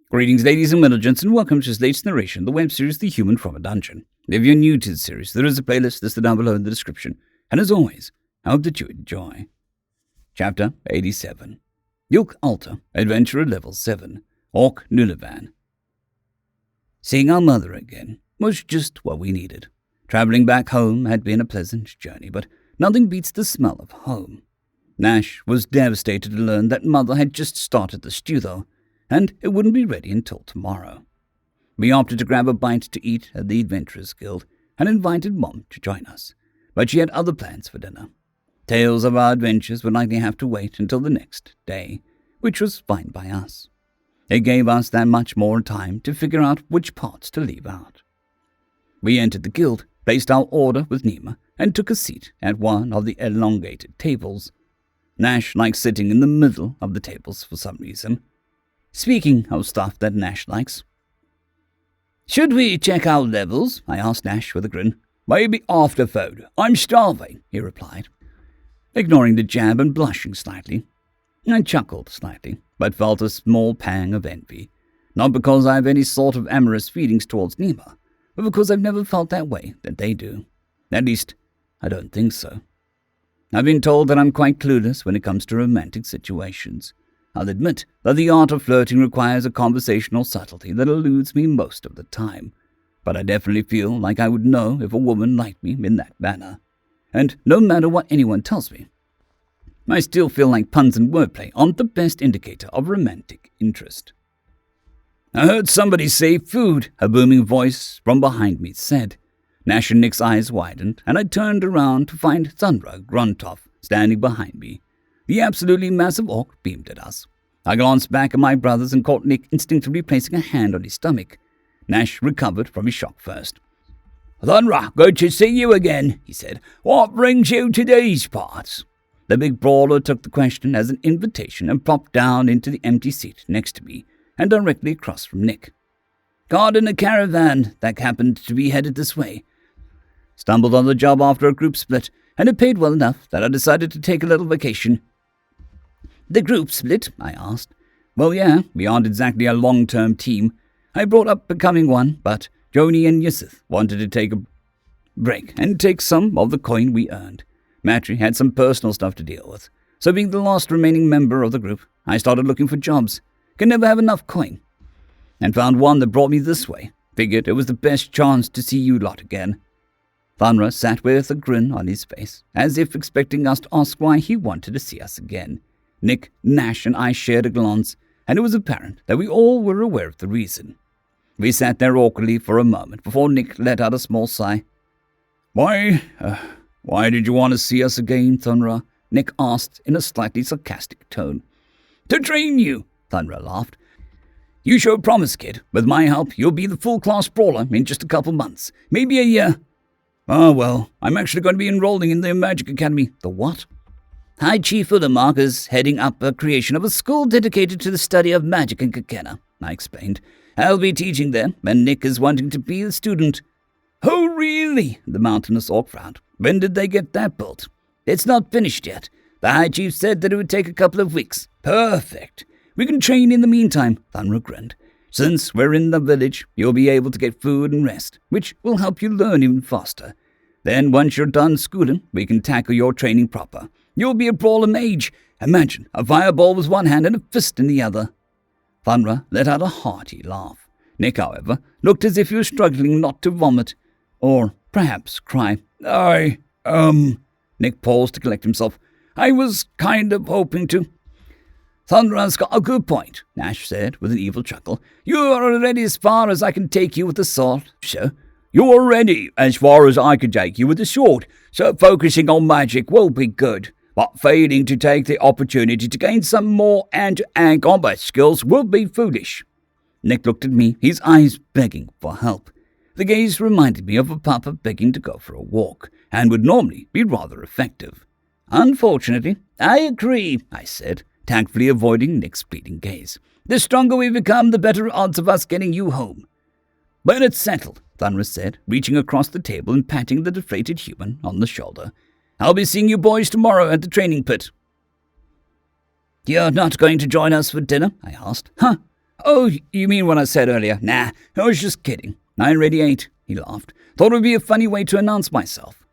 Greetings, ladies and gentlemen, and welcome to this latest narration of the web series The Human from a Dungeon. If you're new to the series, there is a playlist listed down below in the description, and as always, I hope that you enjoy. Chapter 87. Yulk Alta, Adventurer Level 7, Orc Nulivan. Seeing our mother again was just what we needed. Traveling back home had been a pleasant journey, but nothing beats the smell of home. Nash was devastated to learn that Mother had just started the stew, though, and it wouldn't be ready until tomorrow. We opted to grab a bite to eat at the Adventurers Guild and invited Mom to join us, but she had other plans for dinner. Tales of our adventures would likely have to wait until the next day, which was fine by us. It gave us that much more time to figure out which parts to leave out. We entered the guild, placed our order with Nima, and took a seat at one of the elongated tables. Nash likes sitting in the middle of the tables for some reason. Speaking of stuff that Nash likes. "Should we check our levels?" I asked Nash with a grin. "Maybe after food. I'm starving," he replied, ignoring the jab and blushing slightly. I chuckled slightly, but felt a small pang of envy, not because I have any sort of amorous feelings towards Nima, but because I've never felt that way that they do. At least, I don't think so. I've been told that I'm quite clueless when it comes to romantic situations. I'll admit that the art of flirting requires a conversational subtlety that eludes me most of the time, but I definitely feel like I would know if a woman liked me in that manner. And no matter what anyone tells me, I still feel like puns and wordplay aren't the best indicator of romantic interest. "I heard somebody say food," a booming voice from behind me said. Nash and Nick's eyes widened, and I turned around to find Thundra Gruntov standing behind me. The absolutely massive orc beamed at us. I glanced back at my brothers and caught Nick instinctively placing a hand on his stomach. Nash recovered from his shock first. "Thundra, good to see you again," he said. "What brings you to these parts?" The big brawler took the question as an invitation and plopped down into the empty seat next to me and directly across from Nick. "Caught in a caravan that happened to be headed this way. Stumbled on the job after a group split, and it paid well enough that I decided to take a little vacation." "The group split?" I asked. "Well, yeah, we aren't exactly a long-term team. I brought up becoming one, but Joni and Yusuf wanted to take a break and take some of the coin we earned. Matri had some personal stuff to deal with, so being the last remaining member of the group, I started looking for jobs. Could never have enough coin. And found one that brought me this way. Figured it was the best chance to see you lot again." Thunra sat with a grin on his face, as if expecting us to ask why he wanted to see us again. Nick, Nash, and I shared a glance, and it was apparent that we all were aware of the reason. We sat there awkwardly for a moment before Nick let out a small sigh. Why did you want to see us again, Thunra?" Nick asked in a slightly sarcastic tone. "To train you," Thunra laughed. "You showed promise, kid. With my help, you'll be the full-class brawler in just a couple months, maybe a year." "Oh, well, I'm actually going to be enrolling in the Magic Academy." "The what?" "High Chief Udamark is heading up a creation of a school dedicated to the study of magic in Kakena," I explained. "I'll be teaching there, and Nick is wanting to be a student." "Oh, really?" the mountainous orc frowned. "When did they get that built?" "It's not finished yet. The High Chief said that it would take a couple of weeks." "Perfect. We can train in the meantime," Thunra grinned. "Since we're in the village, you'll be able to get food and rest, which will help you learn even faster. Then once you're done schooling, we can tackle your training proper. You'll be a brawler mage. Imagine a fireball with one hand and a fist in the other." Thunra let out a hearty laugh. Nick, however, looked as if he was struggling not to vomit, or perhaps cry. Nick paused to collect himself. "I was kind of hoping to." "Thundra's got a good point," Nash said with an evil chuckle. "You're already as far as I can take you with the sword, so." "You're already as far as I can take you with the sword, so focusing on magic will be good. But failing to take the opportunity to gain some more hand-to-hand combat skills would be foolish." Nick looked at me, his eyes begging for help. The gaze reminded me of a papa begging to go for a walk, and would normally be rather effective. "Unfortunately, I agree," I said, tactfully avoiding Nick's pleading gaze. "The stronger we become, the better odds of us getting you home." "But it's settled," Thunra said, reaching across the table and patting the deflated human on the shoulder. "I'll be seeing you boys tomorrow at the training pit." "You're not going to join us for dinner?" I asked. "Huh, Oh, you mean what I said earlier? Nah, I was just kidding. I already ate, he laughed. Thought it would be a funny way to announce myself.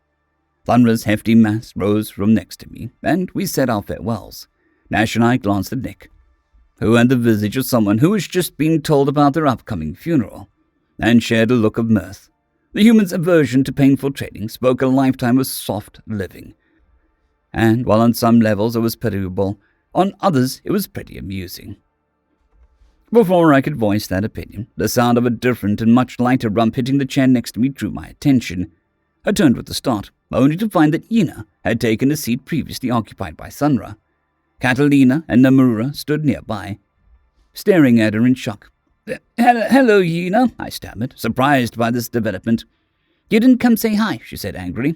Thunder's hefty mass rose from next to me, and we said our farewells. Nash and I glanced at Nick, who had the visage of someone who was just being told about their upcoming funeral, and shared a look of mirth. The human's aversion to painful trading spoke a lifetime of soft living. And while on some levels it was pitiable, on others it was pretty amusing. Before I could voice that opinion, the sound of a different and much lighter rump hitting the chair next to me drew my attention. I turned with a start, only to find that Ina had taken a seat previously occupied by Sunra. Catalina and Namura stood nearby, staring at her in shock. Hello, Ina, I stammered, surprised by this development. You didn't come say hi, she said angrily.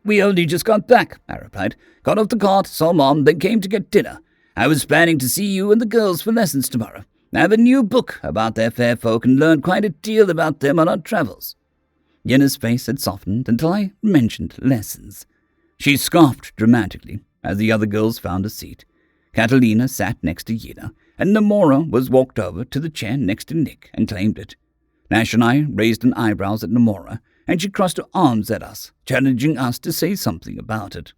We only just got back, I replied. Got off the cart, saw Mom, then came to get dinner. I was planning to see you and the girls for lessons tomorrow. I have a new book about their fair folk and learned quite a deal about them on our travels. Yenna's face had softened until I mentioned lessons. She scoffed dramatically as the other girls found a seat. Catalina sat next to Yenna, and Namora was walked over to the chair next to Nick and claimed it. Nash and I raised an eyebrows at Namora, and she crossed her arms at us, challenging us to say something about it.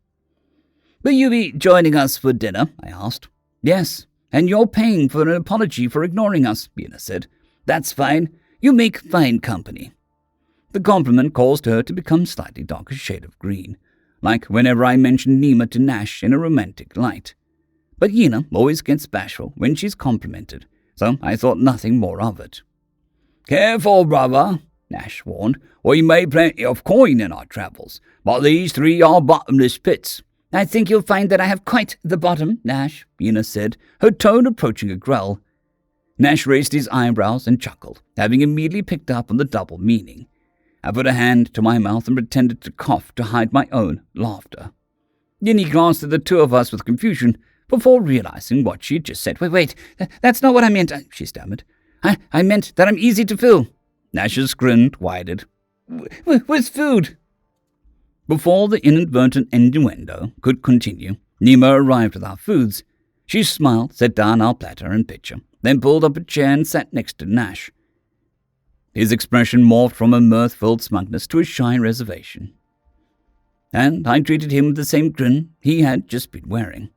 Will you be joining us for dinner? I asked. Yes, and you're paying for an apology for ignoring us, Yenna said. That's fine. You make fine company. The compliment caused her to become slightly darker shade of green, like whenever I mentioned Nima to Nash in a romantic light. But Yenna always gets bashful when she's complimented, so I thought nothing more of it. Careful, brother, Nash warned. We made plenty of coin in our travels, but these 3 are bottomless pits. I think you'll find that I have quite the bottom, Nash, Yenna said, her tone approaching a growl. Nash raised his eyebrows and chuckled, having immediately picked up on the double meaning. I put a hand to my mouth and pretended to cough to hide my own laughter. Yenny glanced at the two of us with confusion before realizing what she had just said. Wait, that's not what I meant, she stammered. I meant that I'm easy to fill. Nash's grin widened. With food. Before the inadvertent innuendo could continue, Nima arrived with our foods. She smiled, set down our platter and pitcher, then pulled up a chair and sat next to Nash. His expression morphed from a mirth-filled smugness to a shy reservation. And I treated him with the same grin he had just been wearing.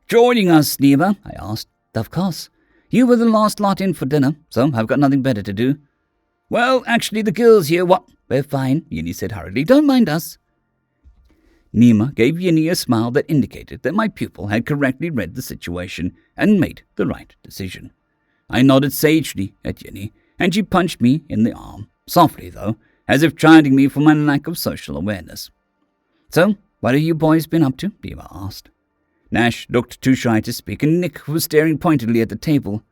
Joining us, Nima? I asked. Of course. You were the last lot in for dinner, so I've got nothing better to do. Well, actually, the girls here, We're fine, Yinny said hurriedly. Don't mind us. Nima gave Yinny a smile that indicated that my pupil had correctly read the situation and made the right decision. I nodded sagely at Yinny, and she punched me in the arm, softly though, as if chiding me for my lack of social awareness. So, what have you boys been up to? Nima asked. Nash looked too shy to speak, and Nick was staring pointedly at the table.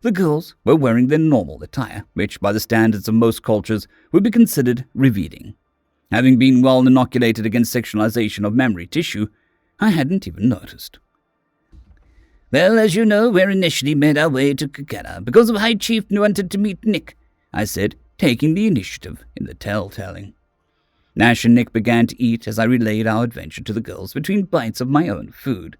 The girls were wearing their normal attire, which by the standards of most cultures would be considered revealing. Having been well inoculated against sexualization of memory tissue, I hadn't even noticed. Well, as you know, we initially made our way to Kakera because of High Chief wanted to meet Nick, I said, taking the initiative in the tell-telling. Nash and Nick began to eat as I relayed our adventure to the girls between bites of my own food.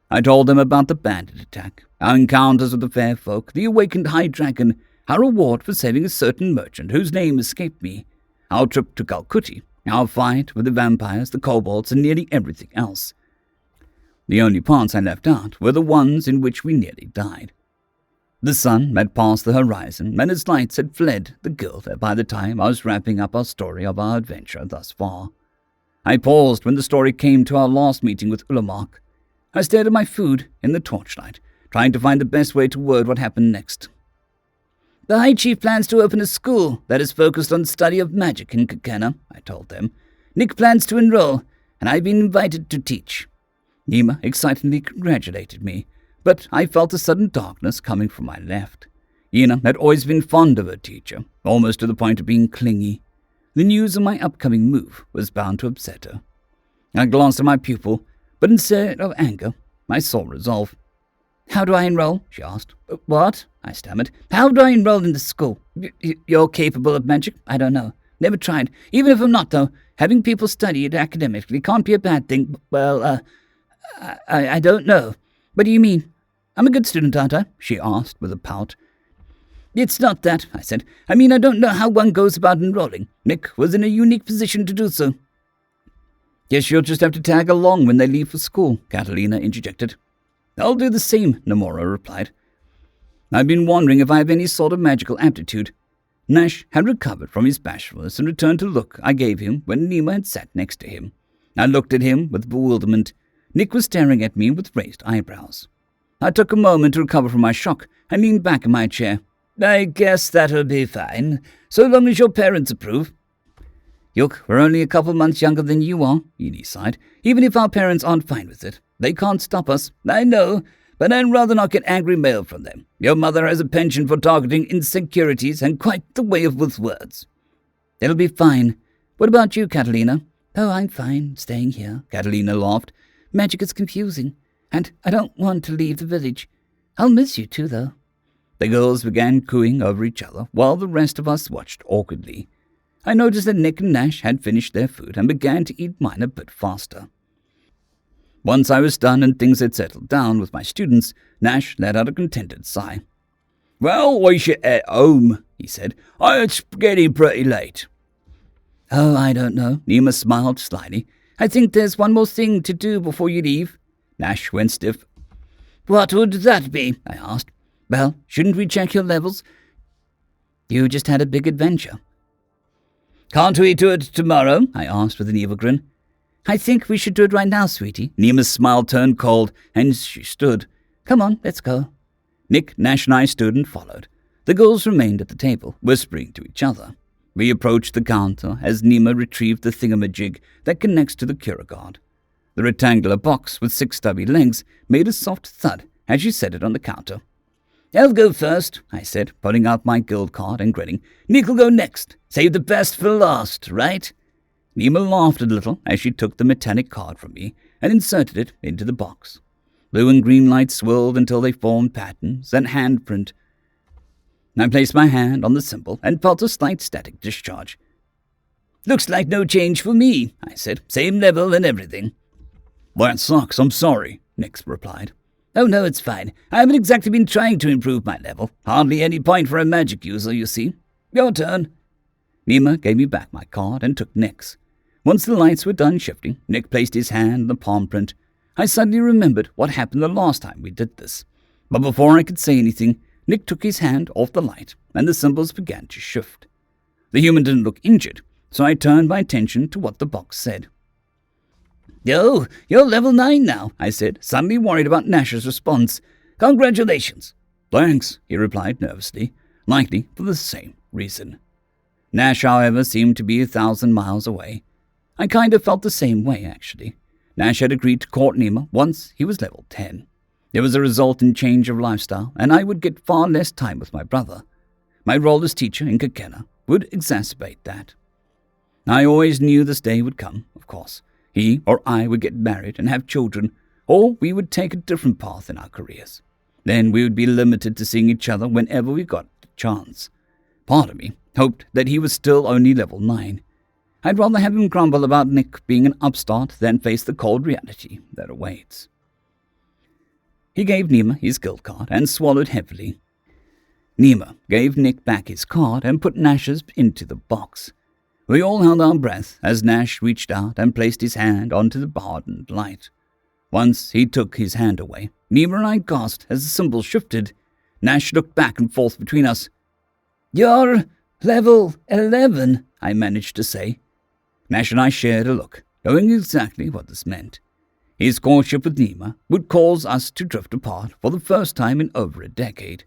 I told them about the bandit attack, our encounters with the fair folk, the awakened high dragon, our reward for saving a certain merchant whose name escaped me, our trip to Calcutta, our fight with the vampires, the kobolds, and nearly everything else. The only parts I left out were the ones in which we nearly died. The sun had passed the horizon, and its lights had fled the guild by the time I was wrapping up our story of our adventure thus far. I paused when the story came to our last meeting with Ulamark. I stared at my food in the torchlight, trying to find the best way to word what happened next. The High Chief plans to open a school that is focused on the study of magic in Kakena, I told them. Nick plans to enroll, and I've been invited to teach. Nima excitedly congratulated me, but I felt a sudden darkness coming from my left. Yina had always been fond of her teacher, almost to the point of being clingy. The news of my upcoming move was bound to upset her. I glanced at my pupil, but instead of anger, I saw resolve. How do I enroll? She asked. What? I stammered. How do I enroll in the school? You're capable of magic? I don't know. Never tried. Even if I'm not, though, having people study it academically can't be a bad thing. Well, I don't know. What do you mean? I'm a good student, aren't I? She asked with a pout, It's not that, I said. I mean, I don't know how one goes about enrolling. Nick was in a unique position to do so. Guess you'll just have to tag along when they leave for school, Catalina interjected. I'll do the same, Nomura replied. I've been wondering if I have any sort of magical aptitude. Nash had recovered from his bashfulness and returned to the look I gave him when Nima had sat next to him. I looked at him with bewilderment. Nick was staring at me with raised eyebrows. I took a moment to recover from my shock and leaned back in my chair. I guess that'll be fine, so long as your parents approve. Yuk, we're only a couple months younger than you are, Edie sighed. Even if our parents aren't fine with it, they can't stop us. I know, but I'd rather not get angry mail from them. Your mother has a penchant for targeting insecurities and quite the way with words. It'll be fine. What about you, Catalina? Oh, I'm fine, staying here, Catalina laughed. Magic is confusing, and I don't want to leave the village. I'll miss you too, though. The girls began cooing over each other, while the rest of us watched awkwardly. I noticed that Nick and Nash had finished their food and began to eat mine a bit faster. Once I was done and things had settled down with my students, Nash let out a contented sigh. Well, we should head home, he said. It's getting pretty late. Oh, I don't know. Nima smiled slyly. I think there's one more thing to do before you leave. Nash went stiff. What would that be? I asked. Well, shouldn't we check your levels? You just had a big adventure. Can't we do it tomorrow? I asked with an evil grin. I think we should do it right now, sweetie. Nima's smile turned cold, and she stood. Come on, let's go. Nick, Nash, and I stood and followed. The girls remained at the table, whispering to each other. We approached the counter as Nima retrieved the thingamajig that connects to the Cura guard. The rectangular box with 6 stubby legs made a soft thud as she set it on the counter. I'll go first, I said, pulling out my guild card and grinning. Nick'll go next. Save the best for last, right? Nima laughed a little as she took the metallic card from me and inserted it into the box. Blue and green lights swirled until they formed patterns and handprint. I placed my hand on the symbol and felt a slight static discharge. Looks like no change for me, I said. Same level and everything. That sucks, I'm sorry, Nick replied. Oh no, it's fine. I haven't exactly been trying to improve my level. Hardly any point for a magic user, you see. Your turn. Nima gave me back my card and took Nick's. Once the lights were done shifting, Nick placed his hand on the palm print. I suddenly remembered what happened the last time we did this. But before I could say anything, Nick took his hand off the light, and the symbols began to shift. The human didn't look injured, so I turned my attention to what the box said. Oh, you're level 9 now, I said, suddenly worried about Nash's response. Congratulations. Thanks, he replied nervously, likely for the same reason. Nash, however, seemed to be 1,000 miles away. I kind of felt the same way, actually. Nash had agreed to court Nima once he was level 10. There was a resultant change of lifestyle, and I would get far less time with my brother. My role as teacher in Kakena would exacerbate that. I always knew this day would come, of course. He or I would get married and have children, or we would take a different path in our careers. Then we would be limited to seeing each other whenever we got the chance. Part of me hoped that he was still only level 9. I'd rather have him grumble about Nick being an upstart than face the cold reality that awaits. He gave Nima his guild card and swallowed heavily. Nima gave Nick back his card and put Nash's into the box. We all held our breath as Nash reached out and placed his hand onto the hardened light. Once he took his hand away, Nima and I gasped as the symbol shifted. Nash looked back and forth between us. You're level 11, I managed to say. Nash and I shared a look, knowing exactly what this meant. His courtship with Nima would cause us to drift apart for the first time in over a decade.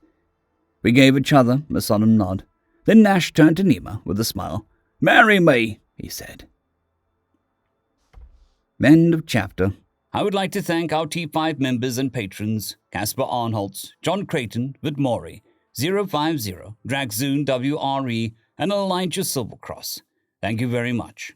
We gave each other a solemn nod. Then Nash turned to Nima with a smile. Marry me, he said. End of chapter. I would like to thank our T5 members and patrons, Casper Arnholtz, Jon Creighton, W.R.E, 050, Dragzoon W.R.E, and Elijah Silvercross. Thank you very much.